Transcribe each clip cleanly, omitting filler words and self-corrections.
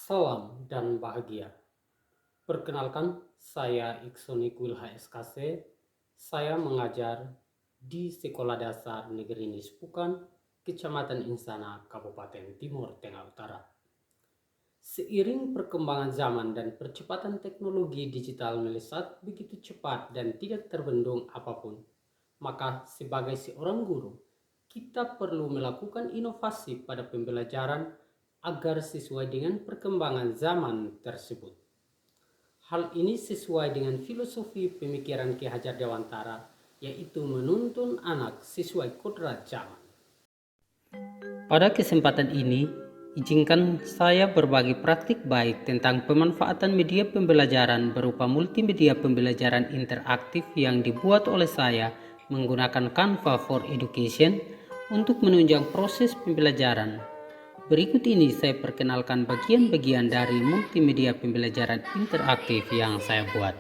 Salam dan bahagia. Perkenalkan, saya Iksoni Wilha SKC. Saya mengajar di Sekolah Dasar Negeri Nispukan, Kecamatan Insana, Kabupaten Timur Tengah Utara. Seiring perkembangan zaman dan percepatan teknologi digital melesat begitu cepat dan tidak terbendung apapun, maka sebagai seorang guru, kita perlu melakukan inovasi pada pembelajaran agar sesuai dengan perkembangan zaman tersebut. Hal ini sesuai dengan filosofi pemikiran Ki Hajar Dewantara, yaitu menuntun anak sesuai kodrat zaman. Pada kesempatan ini, izinkan saya berbagi praktik baik tentang pemanfaatan media pembelajaran berupa multimedia pembelajaran interaktif yang dibuat oleh saya menggunakan Canva for Education untuk menunjang proses pembelajaran. Berikut ini saya perkenalkan bagian-bagian dari multimedia pembelajaran interaktif yang saya buat.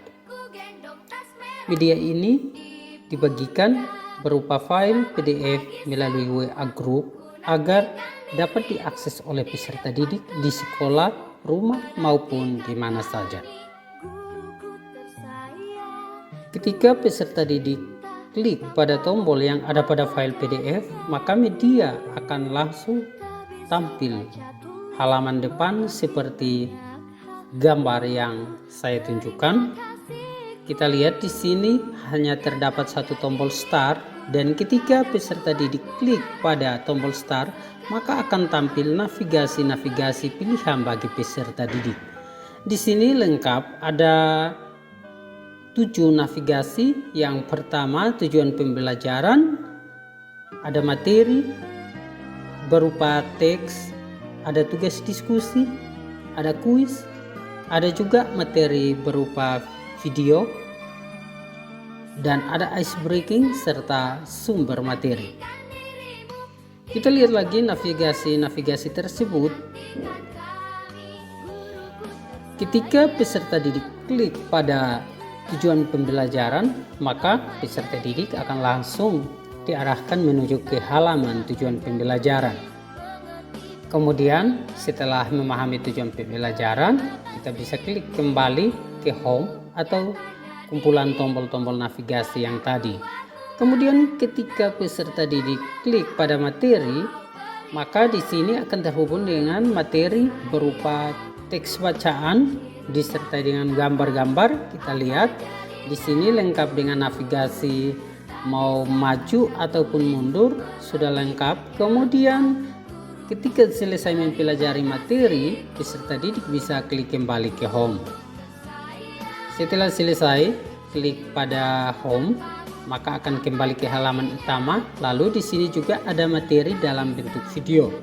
Media ini dibagikan berupa file PDF melalui WA Group agar dapat diakses oleh peserta didik di sekolah, rumah, maupun di mana saja. Ketika peserta didik klik pada tombol yang ada pada file PDF, maka media akan langsung tampil halaman depan seperti gambar yang saya tunjukkan. Kita lihat di sini hanya terdapat satu tombol start, dan ketika peserta didik klik pada tombol start, maka akan tampil navigasi-navigasi pilihan bagi peserta didik. Di sini lengkap ada 7 navigasi. Yang pertama, tujuan pembelajaran, ada materi berupa teks, ada tugas diskusi, ada kuis, ada juga materi berupa video, dan ada ice breaking serta sumber materi. Kita lihat lagi navigasi-navigasi tersebut. Ketika peserta didik klik pada tujuan pembelajaran, maka peserta didik akan langsung diarahkan menuju ke halaman tujuan pembelajaran. Kemudian setelah memahami tujuan pembelajaran, kita bisa klik kembali ke home atau kumpulan tombol-tombol navigasi yang tadi. Kemudian ketika peserta didik klik pada materi, maka di sini akan terhubung dengan materi berupa teks bacaan disertai dengan gambar-gambar. Kita lihat di sini lengkap dengan navigasi mau maju ataupun mundur, sudah lengkap. Kemudian ketika selesai mempelajari materi, peserta didik bisa klik kembali ke home. Setelah selesai klik pada home, maka akan kembali ke halaman utama. Lalu di sini juga ada materi dalam bentuk video.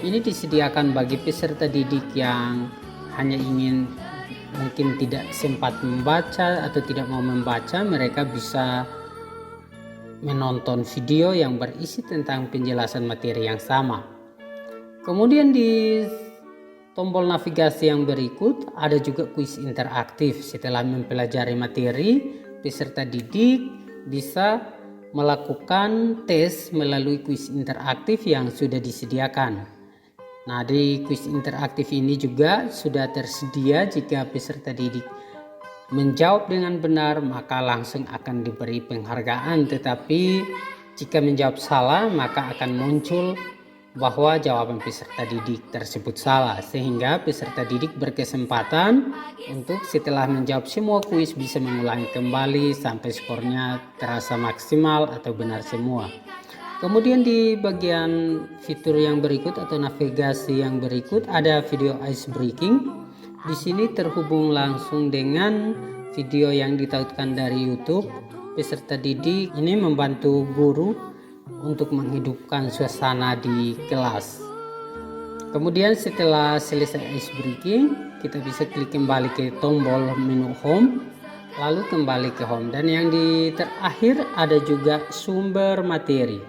Ini disediakan bagi peserta didik yang hanya ingin mungkin tidak sempat membaca atau tidak mau membaca, mereka bisa menonton video yang berisi tentang penjelasan materi yang sama. Kemudian di tombol navigasi yang berikut ada juga kuis interaktif. Setelah mempelajari materi, peserta didik bisa melakukan tes melalui kuis interaktif yang sudah disediakan. Nah, di kuis interaktif ini juga sudah tersedia jika peserta didik menjawab dengan benar, maka langsung akan diberi penghargaan. Tetapi jika menjawab salah, maka akan muncul bahwa jawaban peserta didik tersebut salah, sehingga peserta didik berkesempatan untuk setelah menjawab semua kuis bisa mengulangi kembali sampai skornya terasa maksimal atau benar semua. Kemudian di bagian fitur yang berikut atau navigasi yang berikut ada video ice breaking. Di sini terhubung langsung dengan video yang ditautkan dari YouTube. Peserta didik ini membantu guru untuk menghidupkan suasana di kelas. Kemudian setelah selesai ice breaking, kita bisa klik kembali ke tombol menu home, lalu kembali ke home. Dan yang di terakhir ada juga sumber materi.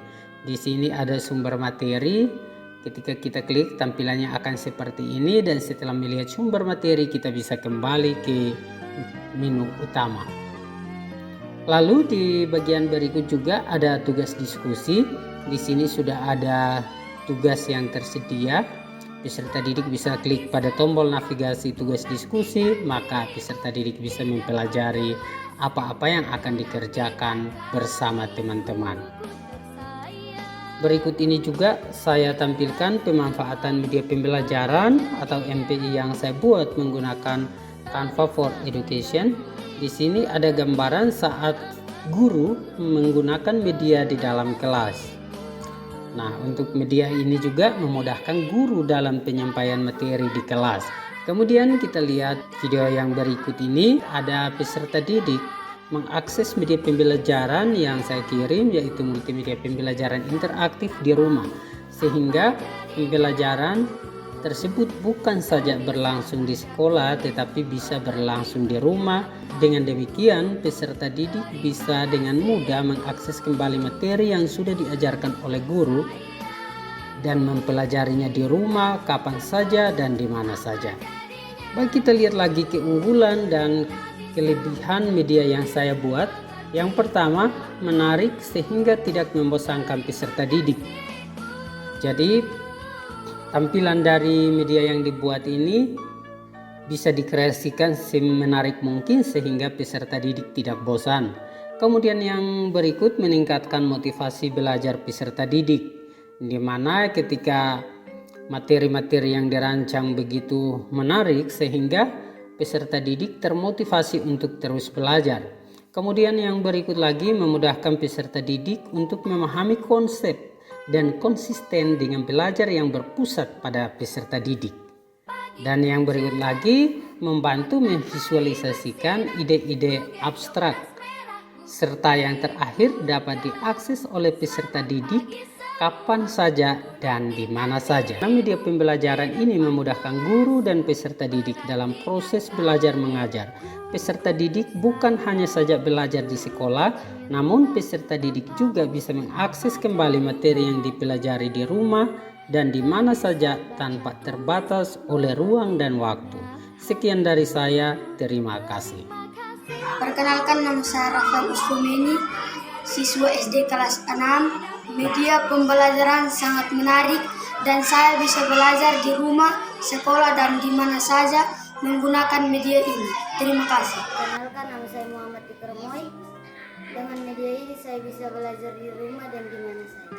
Di sini ada sumber materi. Ketika kita klik, tampilannya akan seperti ini, dan setelah melihat sumber materi kita bisa kembali ke menu utama. Lalu di bagian berikut juga ada tugas diskusi. Di sini sudah ada tugas yang tersedia. peserta didik bisa klik pada tombol navigasi tugas diskusi, maka peserta didik bisa mempelajari apa-apa yang akan dikerjakan bersama teman-teman. Berikut ini juga saya tampilkan pemanfaatan media pembelajaran atau MPI yang saya buat menggunakan Canva for Education. Di sini ada gambaran saat guru menggunakan media di dalam kelas. Nah, untuk media ini juga memudahkan guru dalam penyampaian materi di kelas. Kemudian kita lihat video yang berikut ini, ada peserta didik mengakses media pembelajaran yang saya kirim, yaitu multimedia pembelajaran interaktif di rumah, sehingga pembelajaran tersebut bukan saja berlangsung di sekolah tetapi bisa berlangsung di rumah. Dengan demikian peserta didik bisa dengan mudah mengakses kembali materi yang sudah diajarkan oleh guru dan mempelajarinya di rumah kapan saja dan di mana saja. Baik, kita lihat lagi keunggulan dan kelebihan media yang saya buat. Yang pertama, menarik sehingga tidak membosankan peserta didik. Jadi tampilan dari media yang dibuat ini bisa dikreasikan semenarik mungkin sehingga peserta didik tidak bosan. Kemudian yang berikut, meningkatkan motivasi belajar peserta didik, di mana ketika materi-materi yang dirancang begitu menarik sehingga peserta didik termotivasi untuk terus belajar. Kemudian yang berikut lagi, memudahkan peserta didik untuk memahami konsep dan konsisten dengan belajar yang berpusat pada peserta didik. Dan yang berikut lagi, membantu memvisualisasikan ide-ide abstrak. Serta yang terakhir, dapat diakses oleh peserta didik kapan saja dan di mana saja. Media pembelajaran ini memudahkan guru dan peserta didik dalam proses belajar mengajar. Peserta didik bukan hanya saja belajar di sekolah, namun peserta didik juga bisa mengakses kembali materi yang dipelajari di rumah dan di mana saja tanpa terbatas oleh ruang dan waktu. Sekian dari saya, terima kasih. Perkenalkan, nama saya Rafael Usfomeni, siswa SD kelas 6. Media pembelajaran sangat menarik dan saya bisa belajar di rumah, sekolah, dan di mana saja menggunakan media ini. Terima kasih. Perkenalkan, nama saya Muhammad Ikromoy. Dengan media ini saya bisa belajar di rumah dan di mana saja.